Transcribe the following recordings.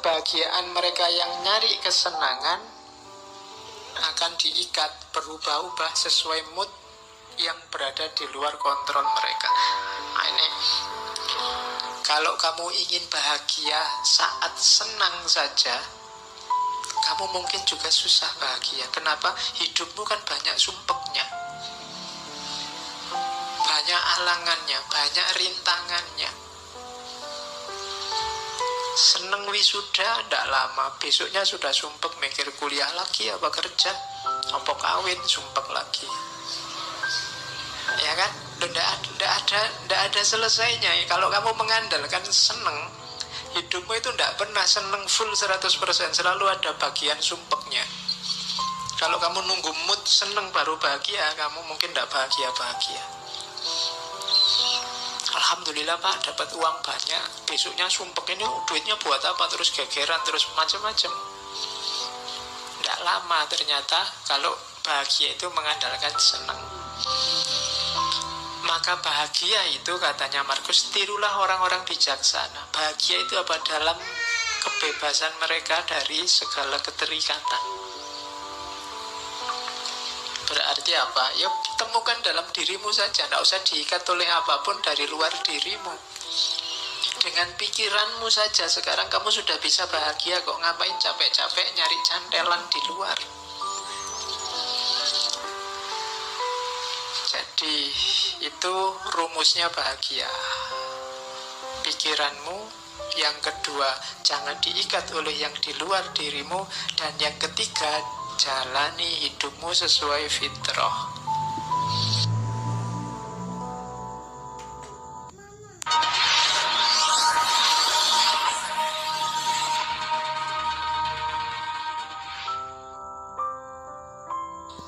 kebahagiaan mereka yang nyari kesenangan akan diikat, berubah-ubah sesuai mood yang berada di luar kontrol mereka. Nah, ini kalau kamu ingin bahagia saat senang saja, kamu mungkin juga susah bahagia. Kenapa? Hidupmu kan banyak sumpeknya, banyak alangannya, banyak rintangannya. Seneng wisuda ndak lama, besoknya sudah sumpek mikir kuliah lagi apa kerja, apa kawin, sumpek lagi. Ya kan? Ndak ada selesainya. Kalau kamu mengandalkan seneng, hidupmu itu ndak pernah seneng full 100%, selalu ada bagian sumpeknya. Kalau kamu nunggu mood seneng baru bahagia, kamu mungkin ndak bahagia-bahagia. Alhamdulillah Pak, dapat uang banyak, besoknya sumpek, ini duitnya buat apa, terus gegeran, terus macam-macam. Nggak lama ternyata kalau bahagia itu mengandalkan senang. Maka bahagia itu, katanya Markus, tirulah orang-orang bijaksana. Bahagia itu apa? Dalam kebebasan mereka dari segala keterikatan. Berarti apa? Ya temukan dalam dirimu saja, tidak usah diikat oleh apapun dari luar dirimu. Dengan pikiranmu saja sekarang kamu sudah bisa bahagia kok. Ngapain capek-capek nyari cantelan di luar? Jadi itu rumusnya bahagia. Pikiranmu. Yang kedua, jangan diikat oleh yang di luar dirimu. Dan yang ketiga, jalani hidupmu sesuai fitrah.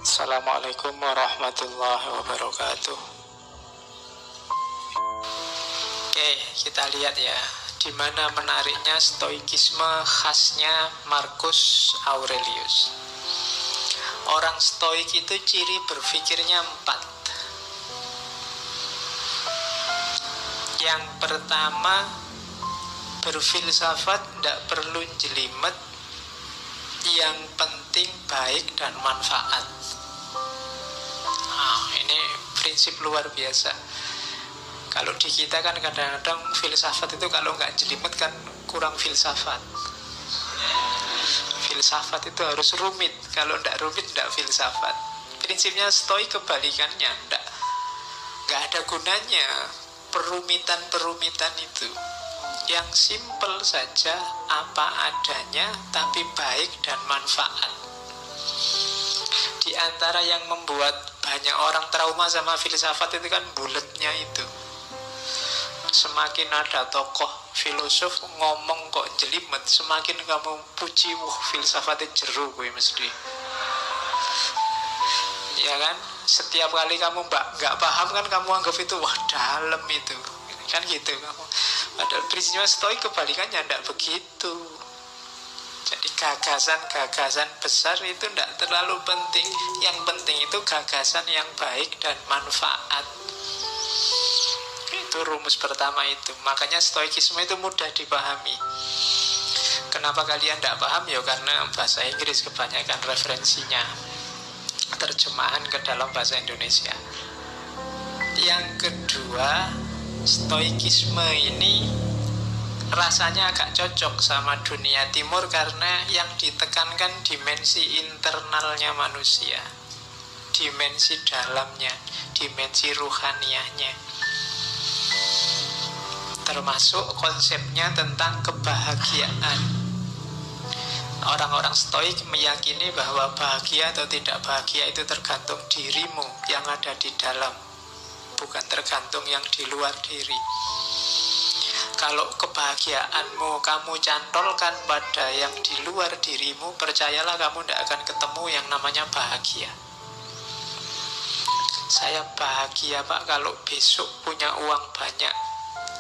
Assalamualaikum warahmatullahi wabarakatuh. Oke, kita lihat ya, di mana menariknya stoikisme khasnya Marcus Aurelius. Orang stoik itu ciri berpikirnya 4. Yang pertama, berfilsafat tidak perlu jelimet, yang penting baik dan manfaat. Nah, ini prinsip luar biasa. Kalau di kita kan kadang-kadang filsafat itu kalau nggak jelimet kan kurang filsafat. Filsafat itu harus rumit. Kalau tidak rumit, tidak filsafat. Prinsipnya stoik kebalikannya. Nggak ada gunanya perumitan-perumitan itu. Yang simpel saja, apa adanya, tapi baik dan manfaat. Di antara yang membuat banyak orang trauma sama filsafat itu kan buletnya itu. Semakin ada tokoh filosof ngomong kok jelimet, semakin kamu puji, wah filsafatnya jeru gue mesti. Ya kan? Setiap kali kamu nggak paham kan kamu anggap itu wah dalam itu. Kan gitu kamu. Padahal prinsipnya stoik kebalikannya, tidak begitu. Jadi gagasan-gagasan besar itu tidak terlalu penting. Yang penting itu gagasan yang baik dan manfaat. Itu rumus pertama itu. Makanya stoikisme itu mudah dipahami. Kenapa kalian tidak paham? Ya karena bahasa Inggris kebanyakan referensinya, terjemahan ke dalam bahasa Indonesia. Yang kedua, stoikisme ini rasanya agak cocok sama dunia timur karena yang ditekankan dimensi internalnya manusia, dimensi dalamnya, dimensi ruhaniyahnya. Termasuk konsepnya tentang kebahagiaan. Orang-orang stoik meyakini bahwa bahagia atau tidak bahagia itu tergantung dirimu yang ada di dalam, bukan tergantung yang di luar diri. Kalau kebahagiaanmu kamu cantolkan pada yang di luar dirimu, percayalah kamu tidak akan ketemu yang namanya bahagia. Saya bahagia Pak kalau besok punya uang banyak.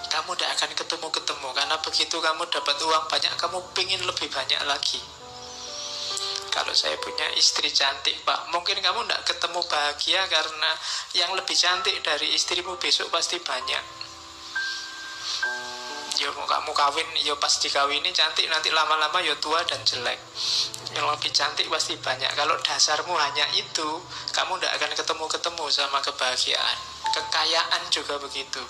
Kamu tidak akan ketemu-ketemu, karena begitu kamu dapat uang banyak, kamu pengen lebih banyak lagi. Kalau saya punya istri cantik Pak, mungkin kamu tidak ketemu bahagia karena yang lebih cantik dari istrimu besok pasti banyak. Yo mau kamu kawin, yo pas dikawini cantik, nanti lama-lama yo tua dan jelek. Yang lebih cantik pasti banyak. Kalau dasarmu hanya itu, kamu tidak akan ketemu-ketemu sama kebahagiaan. Kekayaan juga begitu.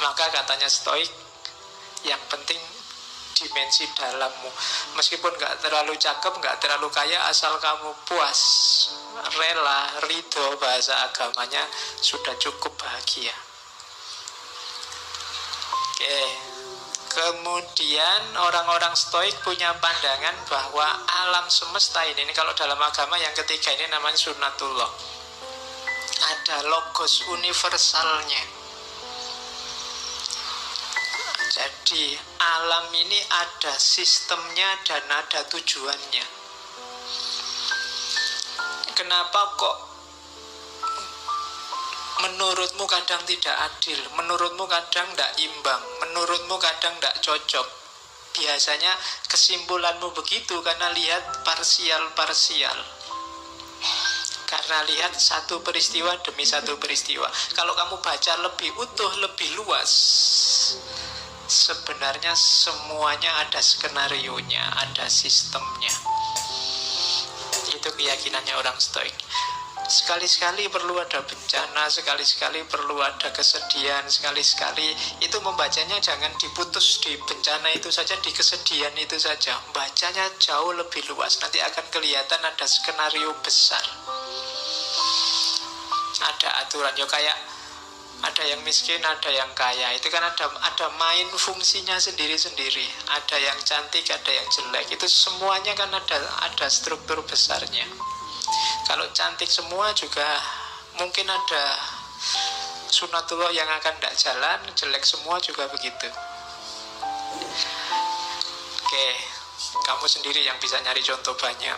Maka katanya Stoik, yang penting dimensi dalammu. Meskipun gak terlalu cakep, gak terlalu kaya, asal kamu puas, rela, ridho, bahasa agamanya, sudah cukup bahagia. Oke. Kemudian orang-orang Stoik punya pandangan bahwa alam semesta ini kalau dalam agama yang ketiga ini namanya sunnatullah. Ada logos universalnya. Jadi alam ini ada sistemnya dan ada tujuannya. Kenapa kok menurutmu kadang tidak adil, menurutmu kadang tidak imbang, menurutmu kadang tidak cocok? Biasanya kesimpulanmu begitu karena lihat parsial-parsial, karena lihat satu peristiwa demi satu peristiwa. Kalau kamu baca lebih utuh, lebih luas, sebenarnya semuanya ada skenarionya, ada sistemnya. Itu keyakinannya orang Stoik. Sekali-sekali perlu ada bencana, sekali-sekali perlu ada kesedihan, sekali-sekali itu membacanya jangan diputus di bencana itu saja, di kesedihan itu saja. Bacanya jauh lebih luas, nanti akan kelihatan ada skenario besar. Ada aturan, ya kayak ada yang miskin, ada yang kaya. Itu kan ada main fungsinya sendiri-sendiri. Ada yang cantik, ada yang jelek. Itu semuanya kan ada struktur besarnya. Kalau cantik semua juga mungkin ada sunatullah yang akan tidak jalan. Jelek semua juga begitu. Oke, kamu sendiri yang bisa nyari contoh banyak.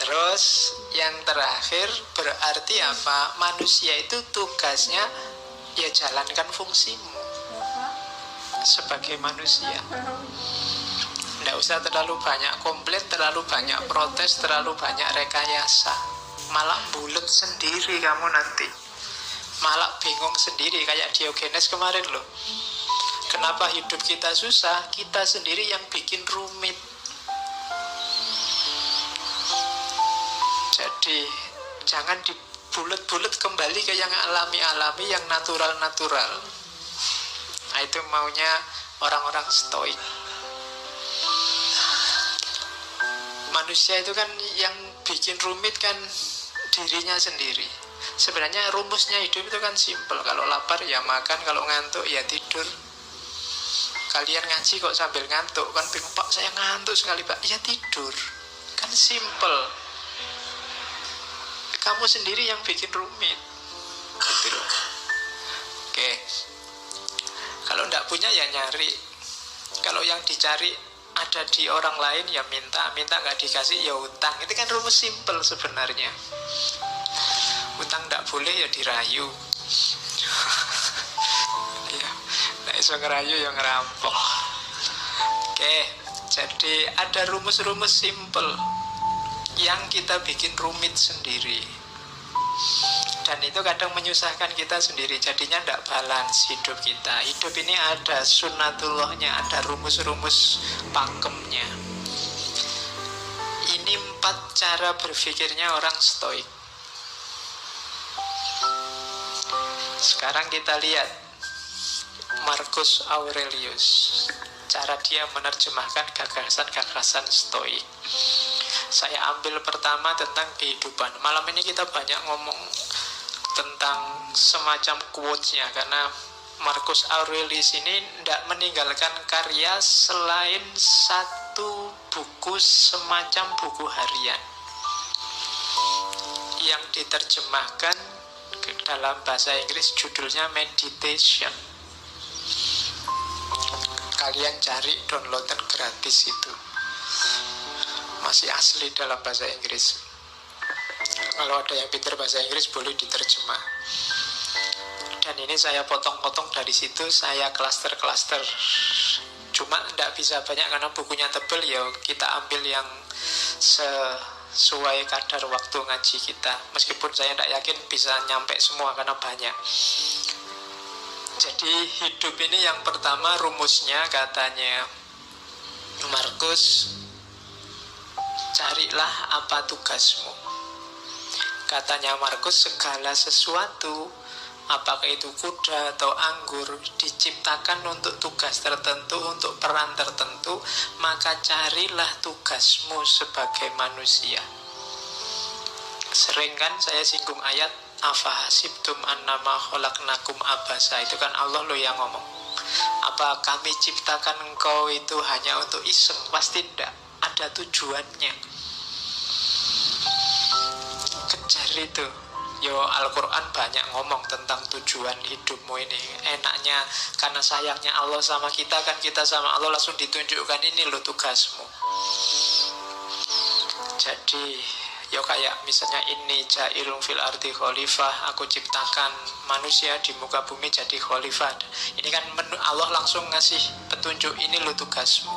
Terus yang terakhir, berarti apa? Manusia itu tugasnya ya jalankan fungsimu sebagai manusia. Tidak usah terlalu banyak komplain, terlalu banyak protes, terlalu banyak rekayasa. Malah bulet sendiri kamu nanti, malah bingung sendiri. Kayak Diogenes kemarin loh. Kenapa hidup kita susah? Kita sendiri yang bikin rumit. Jadi jangan dibulet-bulet, kembali ke yang alami-alami, yang natural-natural. Nah, itu maunya orang-orang Stoik. Manusia itu kan yang bikin rumit kan dirinya sendiri. Sebenarnya rumusnya hidup itu kan simpel. Kalau lapar ya makan, kalau ngantuk ya tidur. Kalian ngaji kok sambil ngantuk? Kan bingung, Pak saya ngantuk sekali Pak. Ya tidur. Kan simpel. Kamu sendiri yang bikin rumit gitu loh. Oke. Kalau enggak punya ya nyari. Kalau yang dicari ada di orang lain ya minta nggak dikasih ya utang. Itu kan rumus simpel sebenarnya. Utang nggak boleh ya dirayu. Ya, nggak iso ngerayu ya ngerampok. Oke, jadi ada rumus-rumus simpel yang kita bikin rumit sendiri. Dan itu kadang menyusahkan kita sendiri. Jadinya tidak balance hidup kita. Hidup ini ada sunnatullahnya, ada rumus-rumus pakemnya. Ini 4 cara berpikirnya orang Stoik. Sekarang kita lihat Marcus Aurelius, cara dia menerjemahkan gagasan-gagasan Stoik. Saya ambil pertama tentang kehidupan. Malam ini kita banyak ngomong tentang semacam quotes-nya, karena Marcus Aurelius ini tidak meninggalkan karya selain satu buku semacam buku harian yang diterjemahkan ke dalam bahasa Inggris, judulnya Meditation. Kalian cari, downloadan gratis itu, masih asli dalam bahasa Inggris. Kalau ada yang pintar bahasa Inggris boleh diterjemah. Dan ini saya potong-potong dari situ, saya klaster-klaster. Cuma tidak bisa banyak karena bukunya tebal, ya kita ambil yang sesuai kadar waktu ngaji kita. Meskipun saya tidak yakin bisa nyampe semua karena banyak. Jadi hidup ini yang pertama rumusnya katanya Markus, carilah apa tugasmu. Katanya Markus, segala sesuatu, apakah itu kuda atau anggur, diciptakan untuk tugas tertentu, untuk peran tertentu. Maka carilah tugasmu sebagai manusia. Sering kan saya singgung ayat afahasibtum annama khalaqnakum abasa. Itu kan Allah loh yang ngomong. Apa kami ciptakan engkau itu hanya untuk iseng? Pasti tidak, ada tujuannya. Kejar itu. Yo, Al-Quran banyak ngomong tentang tujuan hidupmu ini. Enaknya karena sayangnya Allah sama kita, kan kita sama Allah langsung ditunjukkan, ini lo tugasmu. Jadi yo kayak misalnya ini jailun fil ardi khalifah, aku ciptakan manusia di muka bumi jadi khalifah. Ini kan Allah langsung ngasih petunjuk, ini lo tugasmu.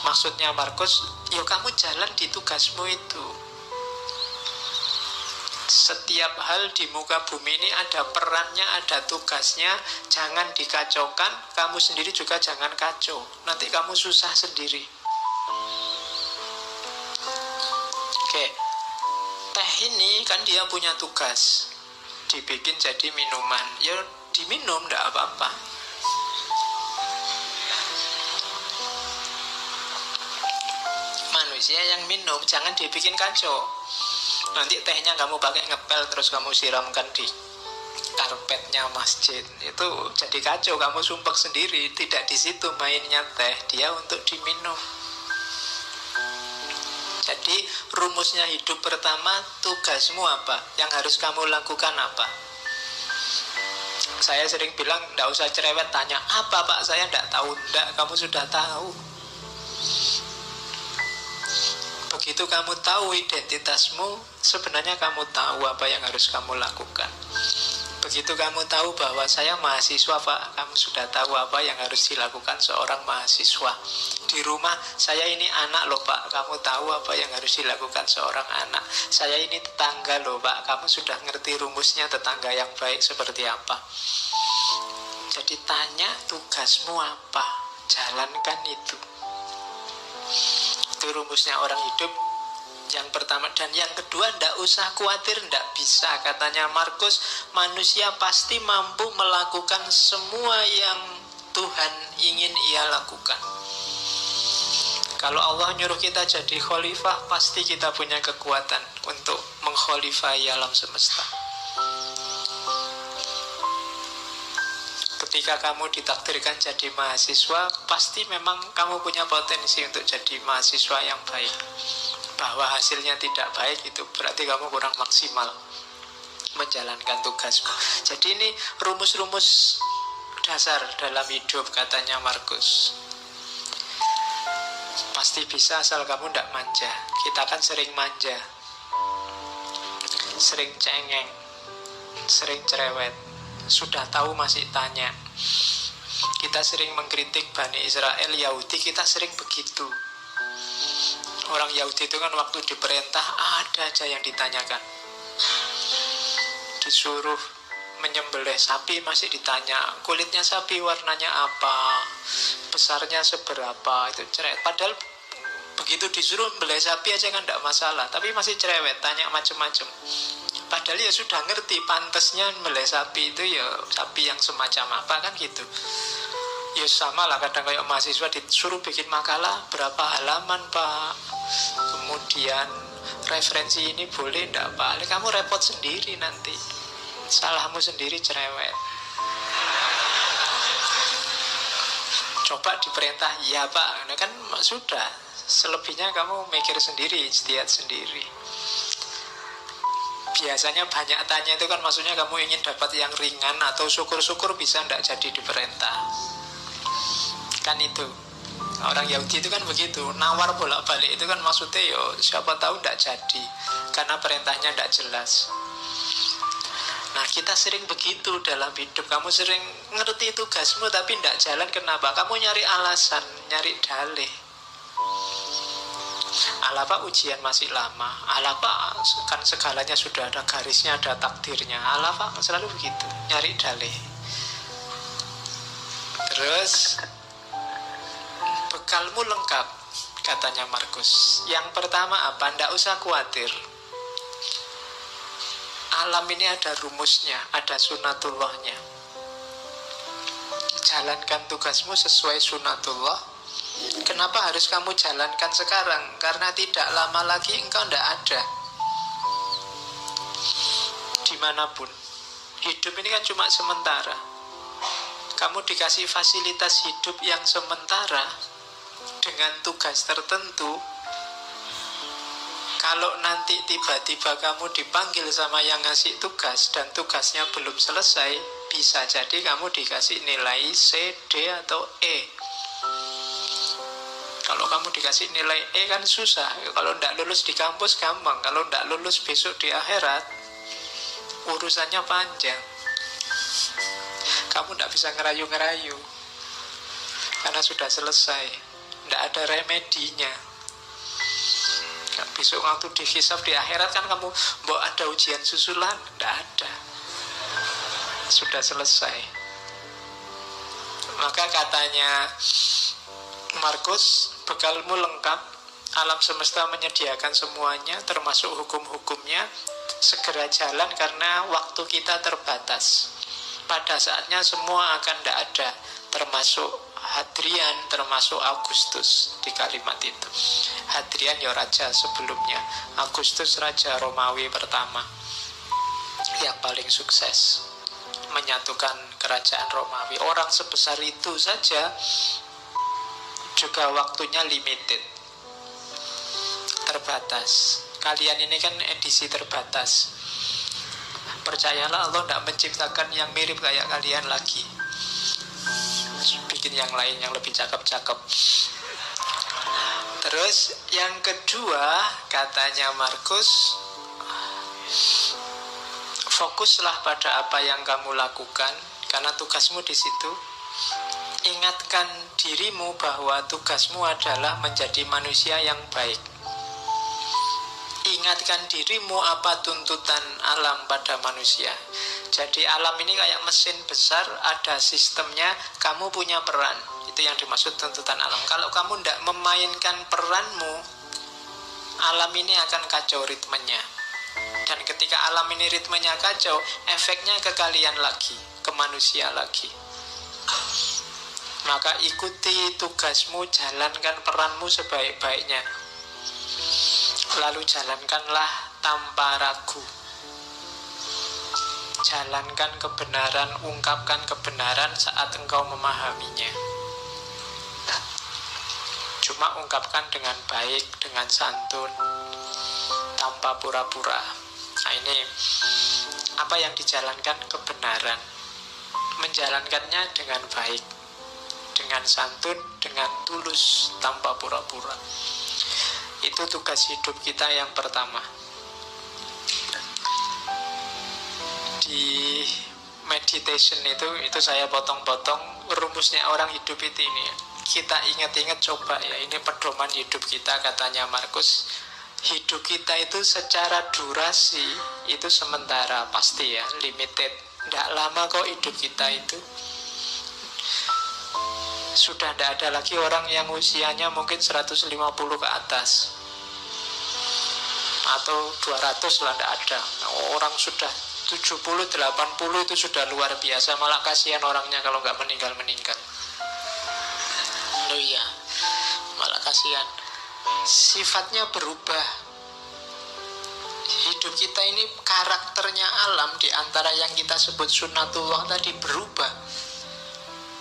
Maksudnya Markus, yo kamu jalan di tugasmu itu. Setiap hal di muka bumi ini ada perannya, ada tugasnya. Jangan dikacaukan, kamu sendiri juga jangan kacau. Nanti kamu susah sendiri. Oke, teh ini kan dia punya tugas, dibikin jadi minuman. Ya diminum, enggak apa-apa. Manusia yang minum, jangan dibikin kacau. Nanti tehnya kamu pakai ngepel, terus kamu siramkan di karpetnya masjid, itu jadi kacau, kamu sumpek sendiri. Tidak di situ mainnya teh, dia untuk diminum. Jadi rumusnya hidup pertama, tugasmu apa? Yang harus kamu lakukan apa? Saya sering bilang, tidak usah cerewet tanya, apa Pak, saya tidak tahu. Tidak, kamu sudah tahu. Begitu kamu tahu identitasmu, sebenarnya kamu tahu apa yang harus kamu lakukan. Begitu kamu tahu bahwa saya mahasiswa Pak, kamu sudah tahu apa yang harus dilakukan seorang mahasiswa. Di rumah, saya ini anak loh Pak, kamu tahu apa yang harus dilakukan seorang anak. Saya ini tetangga loh Pak, kamu sudah ngerti rumusnya tetangga yang baik seperti apa. Jadi tanya tugasmu apa, jalankan itu. Itu rumusnya orang hidup yang pertama. Dan yang kedua, ndak usah khawatir, ndak bisa. Katanya Markus, manusia pasti mampu melakukan semua yang Tuhan ingin ia lakukan. Kalau Allah nyuruh kita jadi khalifah, pasti kita punya kekuatan untuk mengkhalifahi alam semesta. Ketika kamu ditakdirkan jadi mahasiswa, pasti memang kamu punya potensi untuk jadi mahasiswa yang baik. Bahwa hasilnya tidak baik, itu berarti kamu kurang maksimal menjalankan tugasmu. Jadi ini rumus-rumus dasar dalam hidup, katanya Markus. Pasti bisa asal kamu tidak manja. Kita kan sering manja, sering cengeng, sering cerewet. Sudah tahu masih tanya. Kita sering mengkritik Bani Israel, Yahudi, kita sering begitu. Orang Yahudi itu kan waktu diperintah ada aja yang ditanyakan. Disuruh menyembelih sapi masih ditanya, kulitnya sapi warnanya apa, besarnya seberapa, itu cerewet. Padahal begitu disuruh membelih sapi aja kan tidak masalah, tapi masih cerewet, tanya macam-macam. Padahal ya sudah ngerti pantasnya membelih sapi itu ya sapi yang semacam apa, kan gitu. Ya sama lah, kadang kayak mahasiswa disuruh bikin makalah, berapa halaman Pak, kemudian referensi ini boleh enggak Pak, kamu repot sendiri nanti, salahmu sendiri, cerewet. Coba diperintah, ya Pak, nah kan sudah, selebihnya kamu mikir sendiri, ijtihad sendiri. Biasanya banyak tanya itu kan maksudnya kamu ingin dapat yang ringan, atau syukur-syukur bisa enggak jadi diperintah. Kan itu orang Yahudi itu kan begitu, nawar bolak-balik itu kan maksudnya yo siapa tahu enggak jadi karena perintahnya enggak jelas. Nah kita sering begitu dalam hidup. Kamu sering ngerti tugasmu tapi enggak jalan, kenapa? Kamu nyari alasan, nyari dalih. Alah Pak, ujian masih lama. Alah Pak, kan segalanya sudah ada garisnya, ada takdirnya. Alah Pak, selalu begitu, nyari dalih. Terus bekalmu lengkap, katanya Markus. Yang pertama apa? Nggak usah khawatir. Alam ini ada rumusnya, ada sunatullahnya. Jalankan tugasmu sesuai sunatullah. Kenapa harus kamu jalankan sekarang? Karena tidak lama lagi engkau tidak ada dimanapun. Hidup ini kan cuma sementara. Kamu dikasih fasilitas hidup yang sementara dengan tugas tertentu. Kalau nanti tiba-tiba kamu dipanggil sama yang ngasih tugas dan tugasnya belum selesai, bisa jadi kamu dikasih nilai C, D, atau E. Kalau kamu dikasih nilai E kan susah. Kalau tidak lulus di kampus gampang. Kalau tidak lulus besok di akhirat, urusannya panjang. Kamu tidak bisa ngerayu-ngerayu karena sudah selesai. Tidak ada remedinya. Besok waktu dihisab di akhirat kan kamu mau ada ujian susulan. Tidak ada. Sudah selesai. Maka katanya Markus, bekalmu lengkap. Alam semesta menyediakan semuanya, termasuk hukum-hukumnya. Segera jalan karena waktu kita terbatas. Pada saatnya semua akan tidak ada, termasuk Hadrian, termasuk Augustus. Di kalimat itu Hadrian ya raja sebelumnya, Augustus raja Romawi pertama yang paling sukses menyatukan kerajaan Romawi. Orang sebesar itu saja juga waktunya limited, terbatas. Kalian ini kan edisi terbatas. Percayalah, Allah tidak menciptakan yang mirip kayak kalian lagi. Bikin yang lain yang lebih cakep-cakep. Terus yang kedua, katanya Markus, fokuslah pada apa yang kamu lakukan, karena tugasmu di situ. Ingatkan dirimu bahwa tugasmu adalah menjadi manusia yang baik. Ingatkan dirimu apa tuntutan alam pada manusia. Jadi alam ini kayak mesin besar, ada sistemnya, kamu punya peran. Itu yang dimaksud tuntutan alam. Kalau kamu tidak memainkan peranmu, alam ini akan kacau ritmenya. Dan ketika alam ini ritmenya kacau, efeknya ke kalian lagi, ke manusia lagi. Maka ikuti tugasmu, jalankan peranmu sebaik-baiknya. Lalu jalankanlah tanpa ragu. Jalankan kebenaran, ungkapkan kebenaran saat engkau memahaminya. Cuma ungkapkan dengan baik, dengan santun, tanpa pura-pura. Nah ini apa yang dijalankan? Kebenaran. Menjalankannya dengan baik, dengan santun, dengan tulus, tanpa pura-pura. Itu tugas hidup kita yang pertama. Di meditation itu saya potong-potong rumusnya orang hidup itu ini. Kita ingat-ingat coba ya, ini pedoman hidup kita, katanya Markus. Hidup kita itu secara durasi itu sementara, pasti ya, limited. Tidak lama kok hidup kita itu. Sudah tidak ada lagi orang yang usianya mungkin 150 ke atas, atau 200 lah, tidak ada. Orang sudah 70, 80 itu sudah luar biasa. Malah kasihan orangnya kalau nggak meninggal-meninggal. Loh iya, malah kasihan. Sifatnya berubah. Hidup kita ini karakternya alam, di antara yang kita sebut sunatullah tadi, berubah.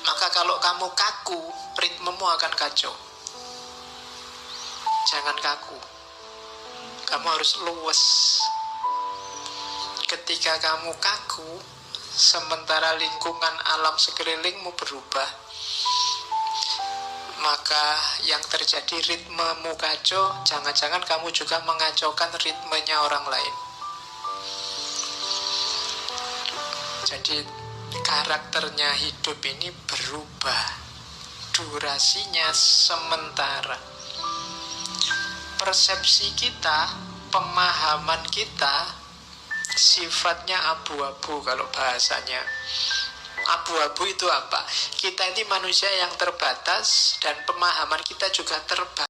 Maka kalau kamu kaku, ritmemu akan kacau. Jangan kaku. Kamu harus luwes. Ketika kamu kaku, sementara lingkungan alam sekelilingmu berubah, maka yang terjadi ritmemu kacau. Jangan-jangan kamu juga mengacaukan ritmenya orang lain. Jadi karakternya hidup ini berubah, durasinya sementara. Persepsi kita, pemahaman kita sifatnya abu-abu kalau bahasanya. abu-abu itu apa? Kita ini manusia yang terbatas dan pemahaman kita juga terbatas.